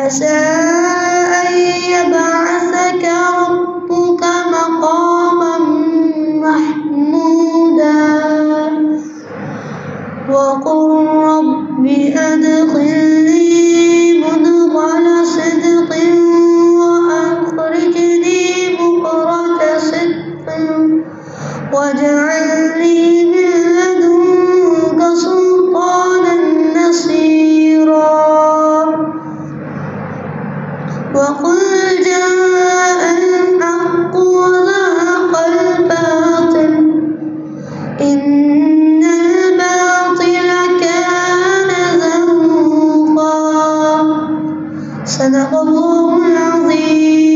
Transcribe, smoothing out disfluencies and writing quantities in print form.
عسى أن يبعثك ربك مقاما محمودا وقل رب أدخلني مدخل صدق وأخرجني مخرج صدق واجعل لي من لدنك سلطانا نصيرا وقل جاء الحق وزهق الباطل إن الباطل كان زهوقا صدق الله العظيم.